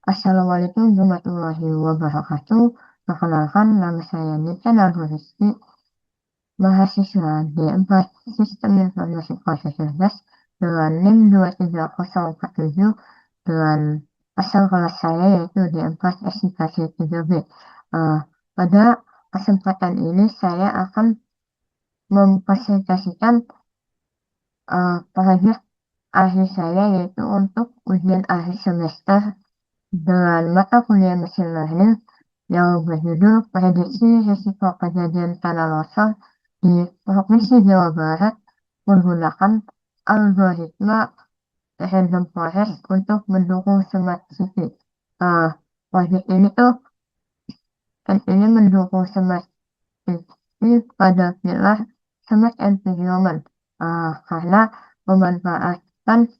Assalamualaikum warahmatullahi wabarakatuh. Perkenalkan, nama saya Nita Nurholisti, mahasiswa D4 Sistem Informasi Cerdas dengan NIM 23047 dengan asal kelas saya yaitu D4 SIKC 3B. Pada kesempatan ini saya akan mempresentasikan proyek akhir saya yaitu untuk ujian akhir semester dengan mata kuliah mesin learning yang berjudul Prediksi Risiko Kejadian Tanah Longsor di Provinsi Jawa Barat menggunakan algoritma random forest untuk mendukung smart city. Proyek ini tentunya mendukung smart city pada pilar smart environment karena memanfaatkan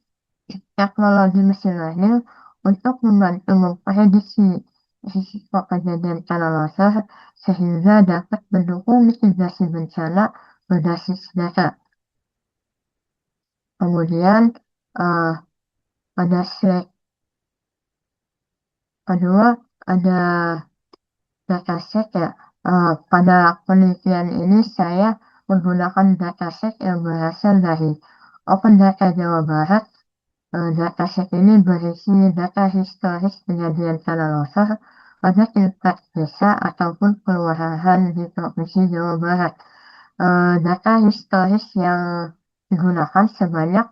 teknologi mesin learning untuk membantu memprediksi risiko kejadian tanah longsor sehingga dapat mendukung mitigasi bencana berbasis data. Kemudian pada slide kedua ada dataset ya. Pada penelitian ini saya menggunakan dataset yang berasal dari Open Data Jawa Barat. Dataset ini berisi data historis kejadian tanah longsor pada tingkat desa ataupun kelurahan di Provinsi Jawa Barat. Data historis yang digunakan sebanyak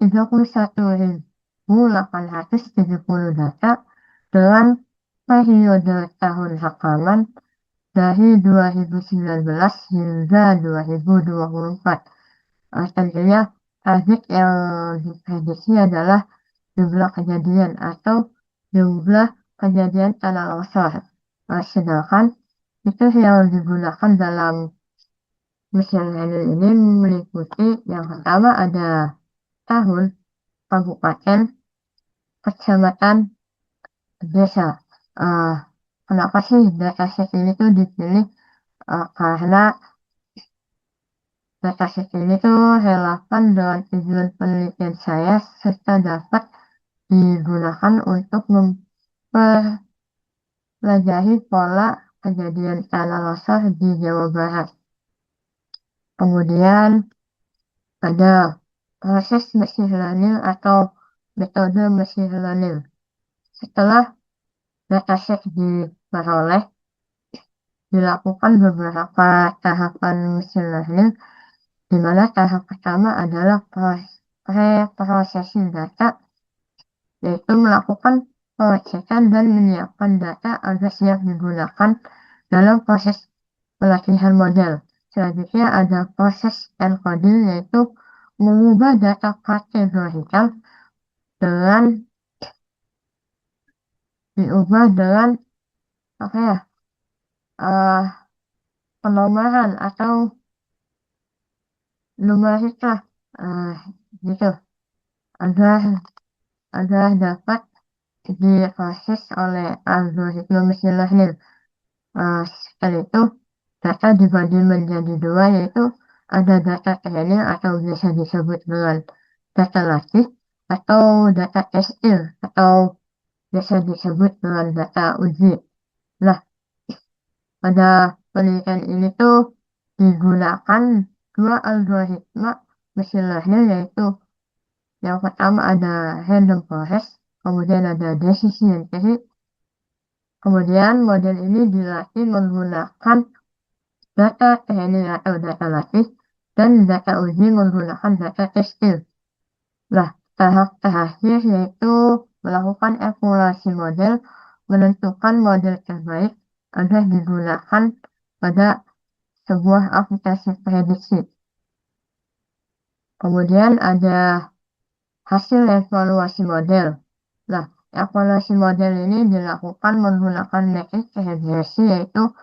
31.870 data dengan periode tahun rekaman dari 2019 hingga 2024. Tentunya target yang diprediksi adalah jumlah kejadian atau jumlah kejadian tanah longsor. Sedangkan itu yang digunakan dalam mesin learning ini meliputi yang pertama ada tahun, kabupaten, kecamatan, desa. Kenapa sih dataset ini dipilih? Karena dataset ini relevan dengan tujuan penelitian saya serta dapat digunakan untuk mempelajari pola kejadian tanah longsor di Jawa Barat. Kemudian ada proses machine learning atau metode machine learning. Setelah dataset diperoleh, dilakukan beberapa tahapan machine learning, di mana tahap pertama adalah pre-processing data, yaitu melakukan pengecekan dan menyiapkan data agar siap digunakan dalam proses pelatihan model. Selanjutnya ada proses encoding, yaitu mengubah data kategorikal dengan diubah dengan penomoran atau numerik lah, gitu, agar dapat diproses oleh algoritma machine learning. Setelah itu data dibagi menjadi dua, yaitu ada data training atau biasa disebut dengan data latih atau data testing atau biasa disebut dengan data uji. Nah, pada penelitian ini digunakan dua algoritma machine learning, yaitu yang pertama ada random forest, kemudian ada decision tree. Kemudian model ini dilatih menggunakan data training atau data latih dan data uji menggunakan data testing. Nah, tahap terakhir yaitu melakukan evaluasi model, menentukan model terbaik agar digunakan pada sebuah aplikasi prediksi. Kemudian ada hasil evaluasi model. Nah, evaluasi model ini dilakukan menggunakan metrik regresi yaitu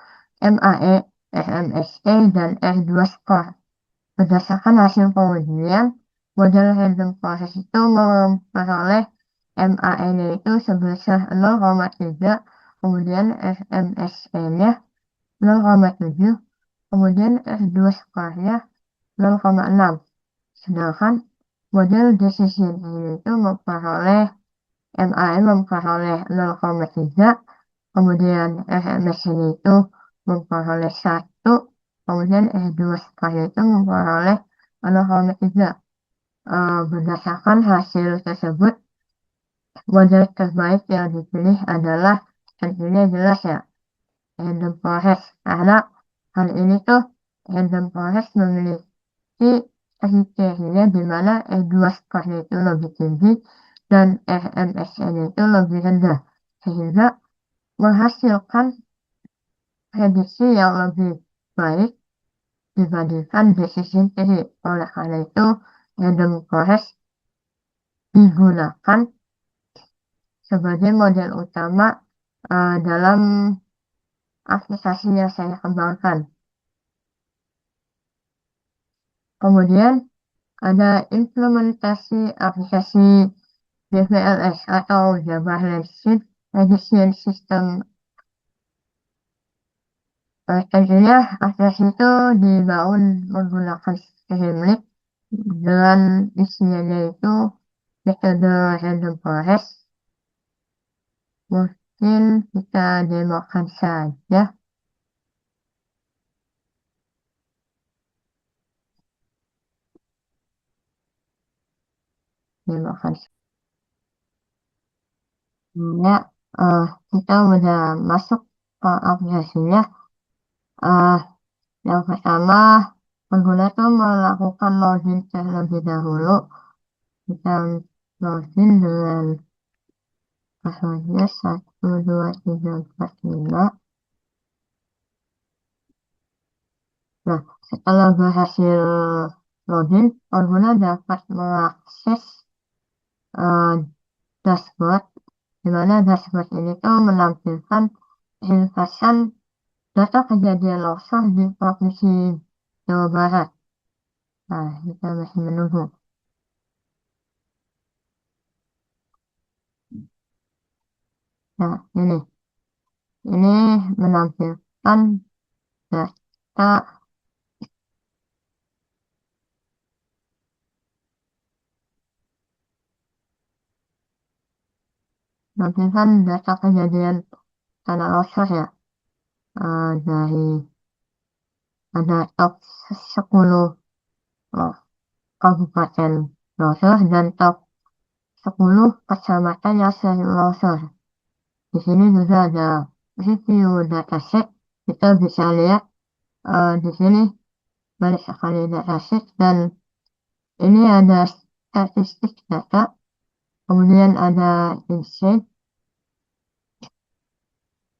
MAE, RMSE, dan R2 score. Berdasarkan hasil pengujian, model random forest itu memperoleh MAN itu sebesar 0,3, kemudian RMSE-nya 0,7, kemudian R2 square-nya 0,6. Sedangkan model decision itu memperoleh 0,3, kemudian RMS-nya itu memperoleh 1, kemudian R2 square itu memperoleh 0,3. Berdasarkan hasil tersebut, model terbaik yang dipilih adalah, tentunya jelas ya, random forest. Karena hal ini tuh random forest memiliki kriteria di mana R2 score itu lebih tinggi dan RMSN itu lebih rendah, sehingga menghasilkan prediksi yang lebih baik dibandingkan decision tree. Oleh karena itu, random forest digunakan sebagai model utama dalam aplikasi yang saya kembangkan. Kemudian ada implementasi aplikasi JVLS atau Java Landscape Prediction System. Tentunya aplikasi itu dibangun menggunakan Streamlit dengan isinya yaitu metode random forest. Mungkin kita demokan saja. Demokan. Ya, kita udah masuk ke aplikasinya. Uh, yang pertama, pengguna itu melakukan login terlebih dahulu. Kita login dengan passwordnya 12345. Nah, setelah berhasil login, pengguna dapat mengakses uh, dashboard, di mana dashboard ini tuh menampilkan ringkasan data kejadian longsor di Provinsi Jawa Barat. Nah, kita masih menunggu. Nah, ini menampilkan data kejadian tanah longsor ya. Dari ada top 10 loh, kabupaten longsor dan top 10 kecamatan yang sering longsor. Di sini juga ada review dataset. Kita bisa lihat di sini banyak sekali dataset dan ini ada statistik data, kemudian ada insight,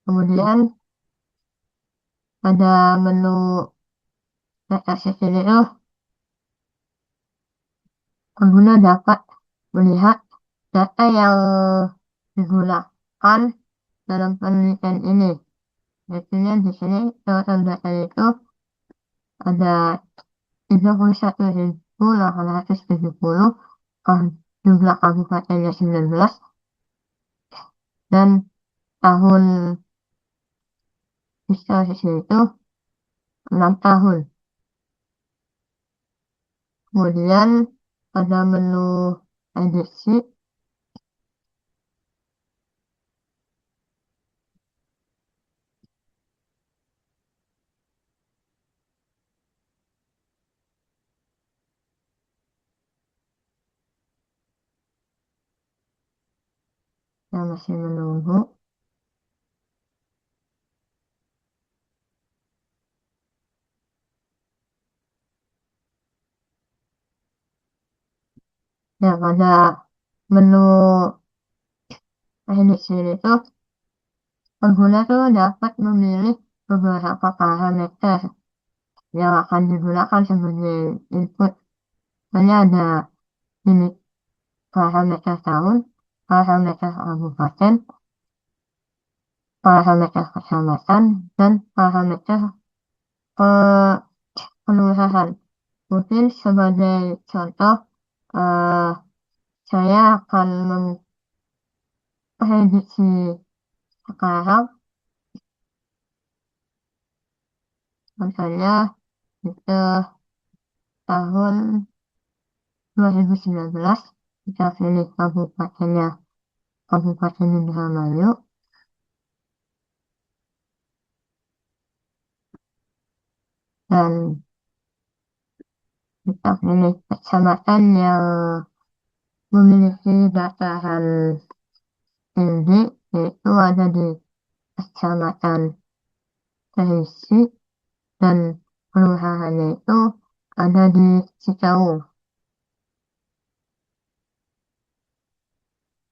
kemudian ada menu dataset ini pengguna dapat melihat data yang digunakan dalam penelitian ini. Artinya di sini total data itu ada 31.870, jumlah kabupatennya 19, dan tahun historis itu 6 tahun. Kemudian ada menu edisi, yang masih menunggu. Ya, pada menu edisi itu pengguna tuh dapat memilih beberapa parameter yang akan digunakan sebagai input. Hanya ada ini parameter tahun, parameter kabupaten, parameter kecamatan, dan parameter kelurahan. Mungkin sebagai contoh, eh, saya akan memprediksi sekarang, misalnya kita tahun 2019, kita pilih kabupatennya Kabupaten Indramayu, dan kita pilih kecamatan yang memiliki dataran tinggi, yaitu ada di Kecamatan Terisi, dan kelurahannya itu ada di Citarum.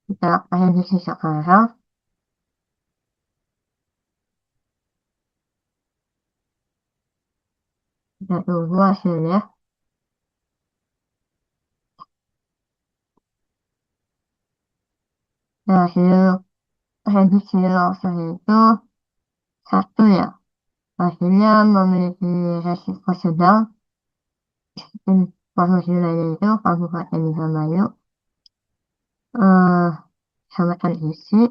Kita prediksi sekarang, kita tunggu hasilnya. Nah, hasil prediksi longsor itu satu ya, hasilnya memiliki resiko sedang. Informasi lainnya itu Kabupaten Indramayu, eh, Kecamatan Isi,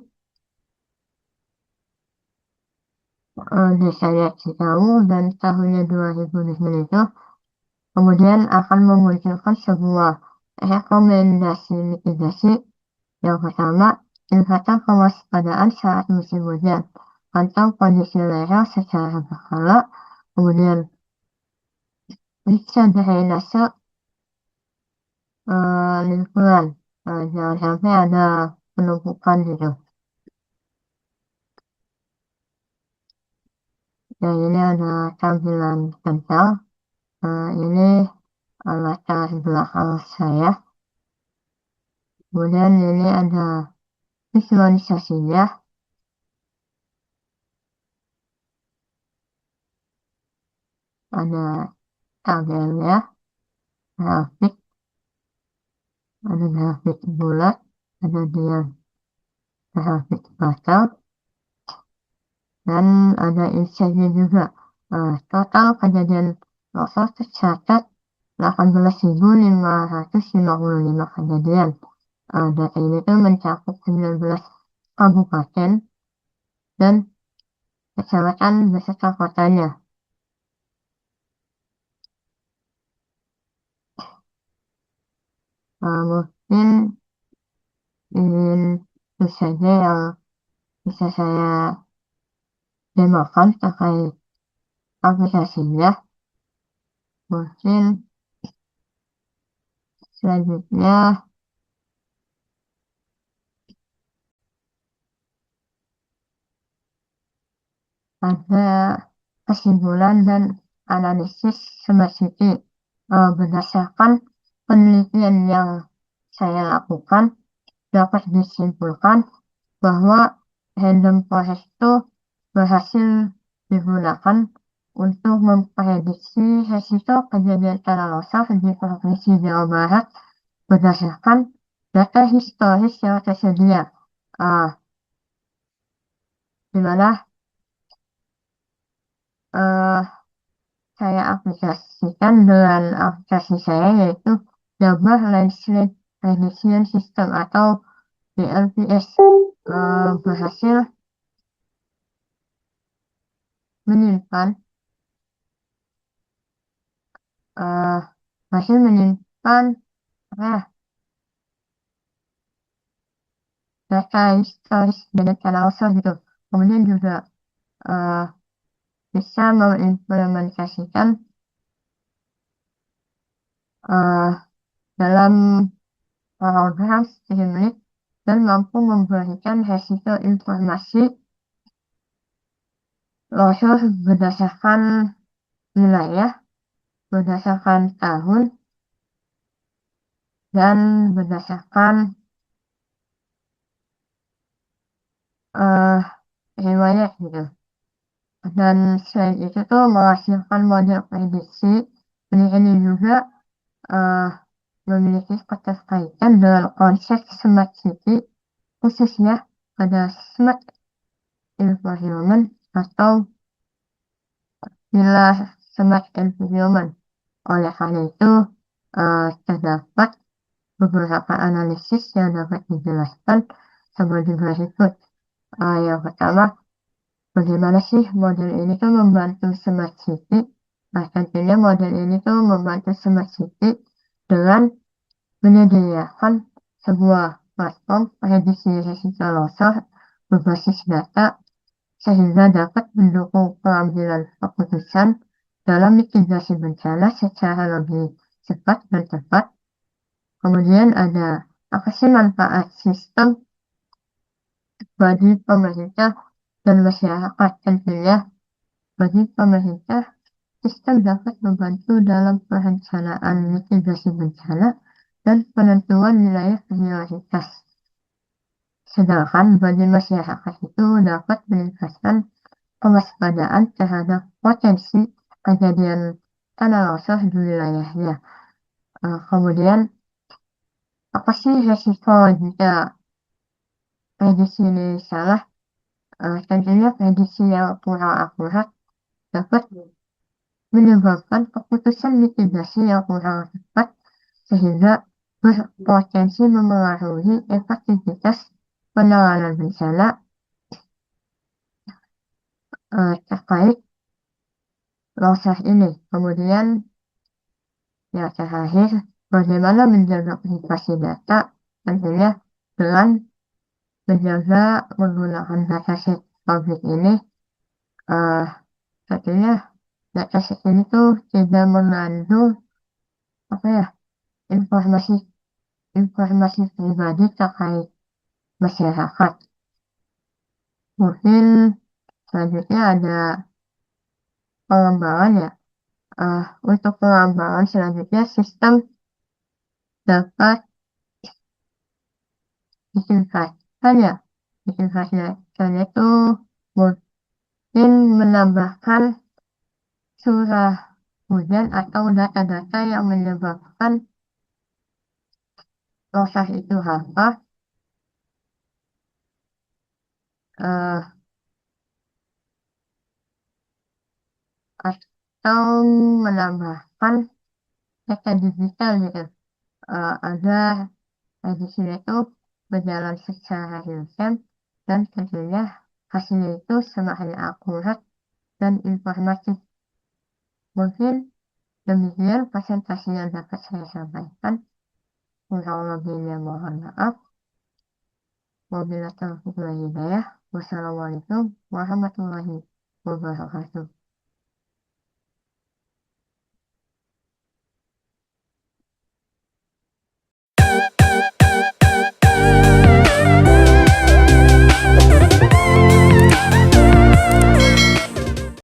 Desa Citarum, dan tahunnya 2000 itu kemudian akan memunculkan sebuah rekomendasi mitigasi. Yang pertama, tingkatkan kewaspadaan saat musim hujan. Pantau kondisi lereng secara berkala, kemudian periksa drainase lingkungan. Jangan sampai ada penumpukan gitu. Dan ini ada tampilan kental. Ini latar belakang saya. Kemudian ini ada visualisasinya, ada tabelnya, grafik, ada grafik bulat, ada dia grafik pastel, dan ada insight-nya juga. Total kejadian longsor tercatat 18.555 kejadian. Data ini tuh mencakup 19 kabupaten dan kecamatan beserta kotanya. Mungkin ingin itu saja yang bisa saya demokan terkait aplikasinya. Mungkin selanjutnya ada kesimpulan dan analisis Smart City. Berdasarkan penelitian yang saya lakukan, dapat disimpulkan bahwa random forest itu berhasil digunakan untuk memprediksi resiko kejadian tanah longsor di Provinsi Jawa Barat berdasarkan data historis yang tersedia, uh, di mana uh, saya aplikasikan dengan aplikasi saya, yaitu Jabber Landslide Prediction System atau DLPS. Berhasil menyimpan uh, berhasil menyimpan uh, data historis dari tanah longsor gitu. Kemudian juga uh, bisa mengimplementasikan uh, dalam program menit dan mampu memberikan resiko informasi longsor berdasarkan wilayah, berdasarkan tahun, dan berdasarkan uh, riwayat gitu. Dan selain itu tuh menghasilkan model prediksi. Ini juga uh, memiliki keterkaitan dengan konsep smart city, khususnya pada smart environment atau pilar smart environment. Oleh karena itu, terdapat beberapa analisis yang dapat dijelaskan sebagai berikut. Yang pertama, bagaimana sih model ini tuh membantu Smart City? Nah, tentunya model ini tuh membantu Smart City dengan menyediakan sebuah platform prediksi risiko longsor berbasis data sehingga dapat mendukung pengambilan keputusan dalam mitigasi bencana secara lebih cepat dan tepat. Kemudian ada apa sih manfaat sistem bagi pemerintah dan masyarakat? Tentunya bagi pemerintah, sistem dapat membantu dalam perencanaan mitigasi bencana dan penentuan wilayah prioritas. Sedangkan bagi masyarakat itu dapat meningkatkan kewaspadaan terhadap potensi kejadian tanah longsor di wilayahnya. Kemudian, apa sih resiko jika prediksi ini salah? Tentunya prediksi yang kurang akurat dapat menyebabkan keputusan mitigasi yang kurang tepat sehingga berpotensi memengaruhi efektivitas penanganan bencana terkait longsor ini. Kemudian yang terakhir, bagaimana menjaga privasi data? Tentunya dengan menjaga menggunakan dataset publik ini, eh, tentunya dataset ini tuh tidak mengandung apa ya informasi informasi pribadi terkait masyarakat. Mungkin selanjutnya ada pengembangan ya. Untuk pengembangan selanjutnya sistem dapat ditingkatkan ya. Ditingkatkan itu mungkin menambahkan curah hujan atau data-data yang menyebabkan proses itu apa eh, atau menambahkan data digital gitu agar edisi itu berjalan secara real-time dan tentunya hasilnya itu semakin akurat dan informatif. Mungkin demikian presentasi yang dapat saya sampaikan. Kurang lebihnya mohon maaf. Wabillahi taufiq wal hidayah. Wassalamualaikum warahmatullahi wabarakatuh.